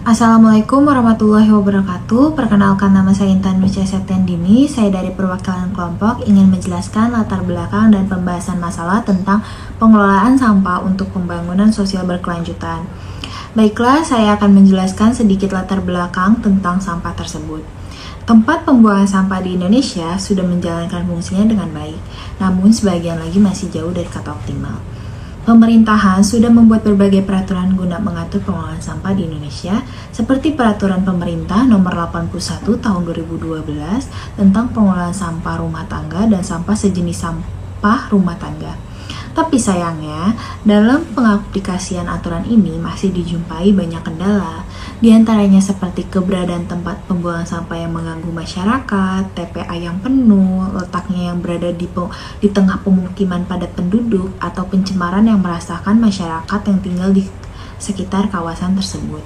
Assalamualaikum warahmatullahi wabarakatuh. Perkenalkan, nama saya Intan Nucia Septiandini. Saya dari perwakilan kelompok ingin menjelaskan latar belakang dan pembahasan masalah tentang pengelolaan sampah untuk pembangunan sosial berkelanjutan. Baiklah, saya akan menjelaskan sedikit latar belakang tentang sampah tersebut. Tempat pembuangan sampah di Indonesia sudah menjalankan fungsinya dengan baik, namun sebagian lagi masih jauh dari kata optimal. Pemerintahan sudah membuat berbagai peraturan guna mengatur pengelolaan sampah di Indonesia, seperti Peraturan Pemerintah Nomor 81 Tahun 2012 tentang pengelolaan sampah rumah tangga dan sampah sejenis sampah rumah tangga. Tapi sayangnya, dalam pengaplikasian aturan ini masih dijumpai banyak kendala, di antaranya seperti keberadaan tempat pembuangan sampah yang mengganggu masyarakat, TPA yang penuh, letaknya yang berada di tengah pemukiman padat penduduk, atau pencemaran yang merasakan masyarakat yang tinggal di sekitar kawasan tersebut.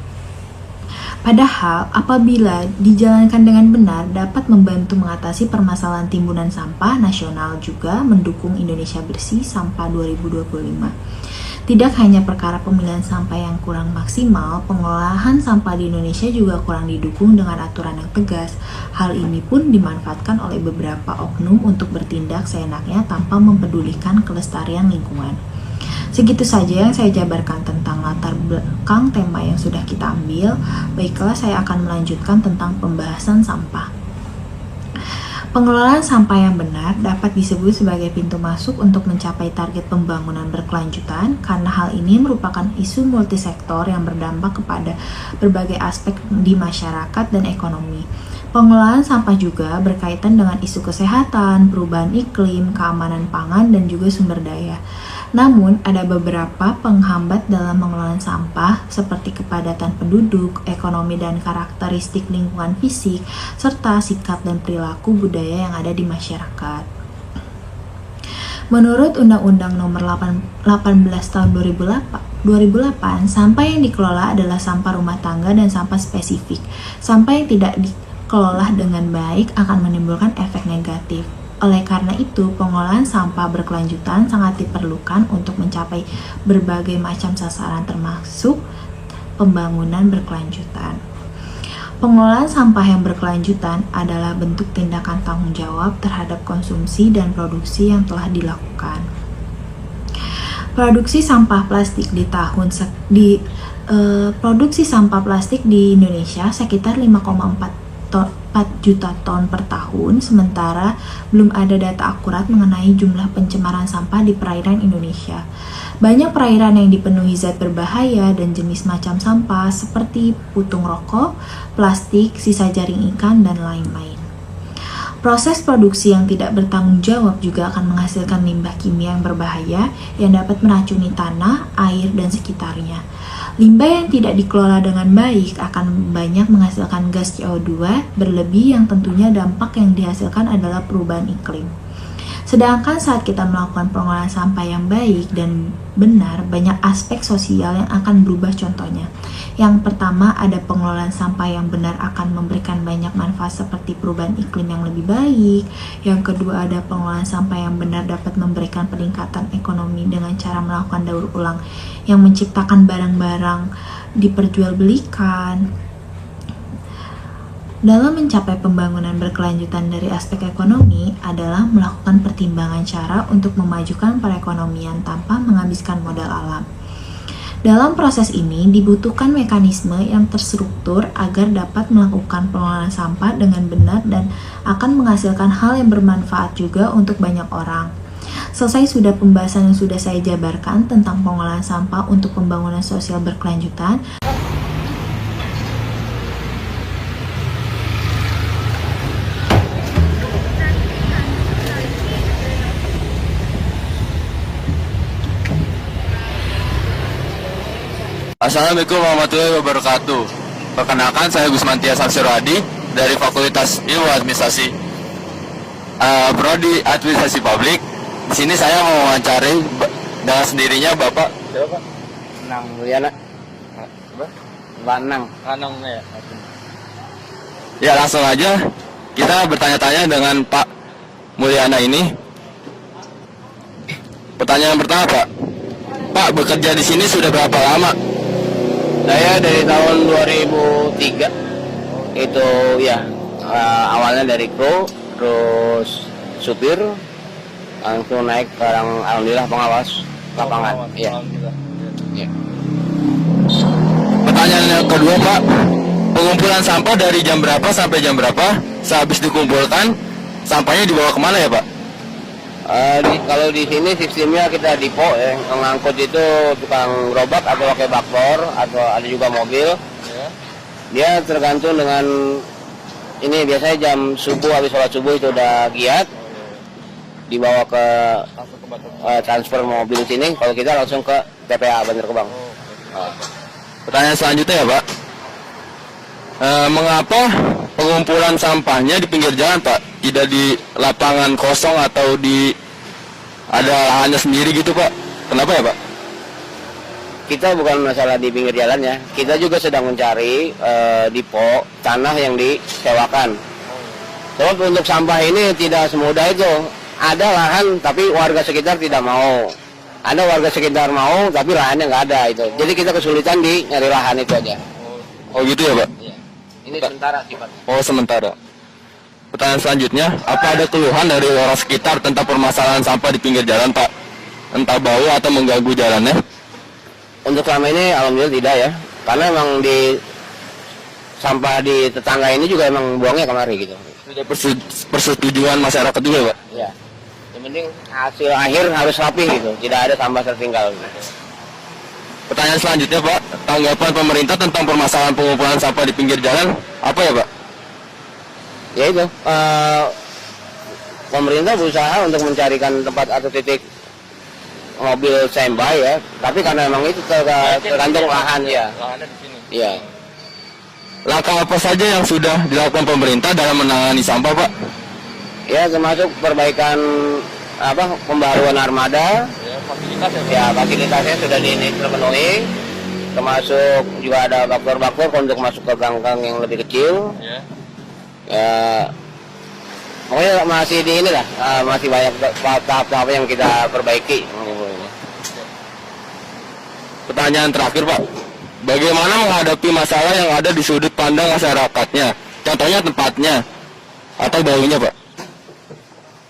Padahal, apabila dijalankan dengan benar, dapat membantu mengatasi permasalahan timbunan sampah nasional, juga mendukung Indonesia Bersih Sampah 2025. Tidak hanya perkara pemilihan sampah yang kurang maksimal, pengelolaan sampah di Indonesia juga kurang didukung dengan aturan yang tegas. Hal ini pun dimanfaatkan oleh beberapa oknum untuk bertindak seenaknya tanpa mempedulikan kelestarian lingkungan. Segitu saja yang saya jabarkan tentang latar belakang tema yang sudah kita ambil. Baiklah, saya akan melanjutkan tentang pembahasan sampah. Pengelolaan sampah yang benar dapat disebut sebagai pintu masuk untuk mencapai target pembangunan berkelanjutan, karena hal ini merupakan isu multisektor yang berdampak kepada berbagai aspek di masyarakat dan ekonomi. Pengelolaan sampah juga berkaitan dengan isu kesehatan, perubahan iklim, keamanan pangan, dan juga sumber daya. Namun, ada beberapa penghambat dalam pengelolaan sampah, seperti kepadatan penduduk, ekonomi dan karakteristik lingkungan fisik, serta sikap dan perilaku budaya yang ada di masyarakat. Menurut Undang-Undang Nomor 18 Tahun 2008, sampah yang dikelola adalah sampah rumah tangga dan sampah spesifik. Sampah yang tidak dikelola dengan baik akan menimbulkan efek negatif. Oleh karena itu, pengelolaan sampah berkelanjutan sangat diperlukan untuk mencapai berbagai macam sasaran termasuk pembangunan berkelanjutan. Pengelolaan sampah yang berkelanjutan adalah bentuk tindakan tanggung jawab terhadap konsumsi dan produksi yang telah dilakukan. Produksi sampah plastik produksi sampah plastik di Indonesia sekitar 5,4 juta ton per tahun, sementara belum ada data akurat mengenai jumlah pencemaran sampah di perairan Indonesia. Banyak perairan yang dipenuhi zat berbahaya dan jenis macam sampah seperti putung rokok, plastik, sisa jaring ikan, dan lain-lain. Proses produksi yang tidak bertanggung jawab juga akan menghasilkan limbah kimia yang berbahaya yang dapat meracuni tanah, air, dan sekitarnya. Limbah yang tidak dikelola dengan baik akan banyak menghasilkan gas CO2 berlebih yang tentunya dampak yang dihasilkan adalah perubahan iklim. Sedangkan saat kita melakukan pengelolaan sampah yang baik dan benar, banyak aspek sosial yang akan berubah. Contohnya, yang pertama, ada pengelolaan sampah yang benar akan memberikan banyak manfaat seperti perubahan iklim yang lebih baik. Yang kedua, ada pengelolaan sampah yang benar dapat memberikan peningkatan ekonomi dengan cara melakukan daur ulang yang menciptakan barang-barang diperjualbelikan. Dalam mencapai pembangunan berkelanjutan dari aspek ekonomi adalah melakukan pertimbangan cara untuk memajukan perekonomian tanpa menghabiskan modal alam. Dalam proses ini dibutuhkan mekanisme yang terstruktur agar dapat melakukan pengelolaan sampah dengan benar dan akan menghasilkan hal yang bermanfaat juga untuk banyak orang. Selesai sudah pembahasan yang sudah saya jabarkan tentang pengelolaan sampah untuk pembangunan sosial berkelanjutan. Assalamualaikum warahmatullahi wabarakatuh. Perkenalkan, saya Gusmantia Samsirwadi dari Fakultas Ilmu Administrasi, Prodi Administrasi Publik. Di sini saya mau mewawancari dengan sendirinya Bapak siapa? Nang Mulyana. Lanang. Lanang ya. Ya, langsung aja kita bertanya-tanya dengan Pak Mulyana ini. Pertanyaan pertama, Pak. Pak, bekerja di sini sudah berapa lama? Saya dari tahun 2000 3 itu ya, awalnya dari kru, terus supir, langsung naik sekarang alhamdulillah pengawas lapangan. Iya. Ya. Pertanyaan yang kedua Pak, pengumpulan sampah dari jam berapa sampai jam berapa? Sehabis dikumpulkan, sampahnya dibawa kemana ya Pak? Kalau di sini sistemnya kita dipo ya, mengangkut itu tukang gerobak atau pakai bakpor atau ada juga mobil. Dia tergantung dengan ini, biasanya jam subuh, habis sholat subuh itu udah giat, dibawa ke transfer mobil sini. Kalau kita langsung ke TPA Bantar Gebang. Pertanyaan selanjutnya ya Pak, mengapa pengumpulan sampahnya di pinggir jalan Pak, tidak di lapangan kosong atau di ada lahannya sendiri gitu Pak? Kenapa ya Pak? Kita bukan masalah di pinggir jalan ya, kita juga sedang mencari dipo tanah yang disewakan. Sebab untuk sampah ini tidak semudah itu. Ada lahan tapi warga sekitar tidak mau. Ada warga sekitar mau tapi lahannya nggak ada itu. Jadi kita kesulitan di nyari lahan itu aja. Oh gitu ya Pak? Iya. Ini sementara sifatnya. Oh sementara. Pertanyaan selanjutnya, apa ada keluhan dari orang sekitar tentang permasalahan sampah di pinggir jalan Pak? Entah bau atau mengganggu jalannya? Untuk selama ini alhamdulillah tidak ya. Karena emang di sampah di tetangga ini juga emang buangnya kemari gitu. Sudah persetujuan masyarakat juga Pak? Iya. Yang penting hasil akhir harus rapi gitu, tidak ada sampah tertinggal. Pertanyaan selanjutnya Pak, tanggapan pemerintah tentang permasalahan pengumpulan sampah di pinggir jalan apa ya Pak? Ya itu, pemerintah berusaha untuk mencarikan tempat atau titik mobil standby ya, tapi karena memang itu tergantung lahan ya. Lahannya di sini. Iya. Langkah apa saja yang sudah dilakukan pemerintah dalam menangani sampah Pak? Ya termasuk perbaikan pembaruan armada. Ya fasilitasnya sudah terpenuhi. Termasuk juga ada bakpor untuk masuk ke gang-gang yang lebih kecil. Ya, pokoknya masih di ini lah, masih banyak tahap-tahap yang kita perbaiki. Pertanyaan terakhir Pak, bagaimana menghadapi masalah yang ada di sudut pandang masyarakatnya? Contohnya tempatnya atau baunya Pak?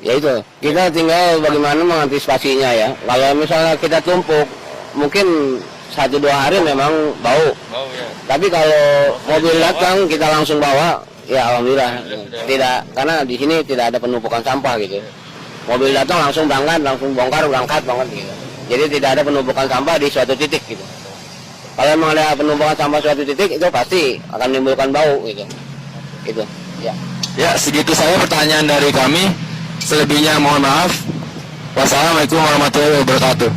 Ya itu, kita tinggal bagaimana mengantisipasinya ya. Kalau misalnya kita tumpuk, mungkin 1-2 hari memang bau. Ya. Tapi kalau mobil datang kita langsung bawa, ya alhamdulillah. Tidak, karena di sini tidak ada penumpukan sampah gitu. Mobil datang langsung berangkat, langsung bongkar berangkat banget gitu. Jadi tidak ada penumpukan sampah di suatu titik gitu. Kalau memang ada penumpukan sampah suatu titik itu pasti akan menimbulkan bau gitu. Gitu. Ya. Ya, segitu saya pertanyaan dari kami. Selebihnya mohon maaf. Wassalamualaikum warahmatullahi wabarakatuh.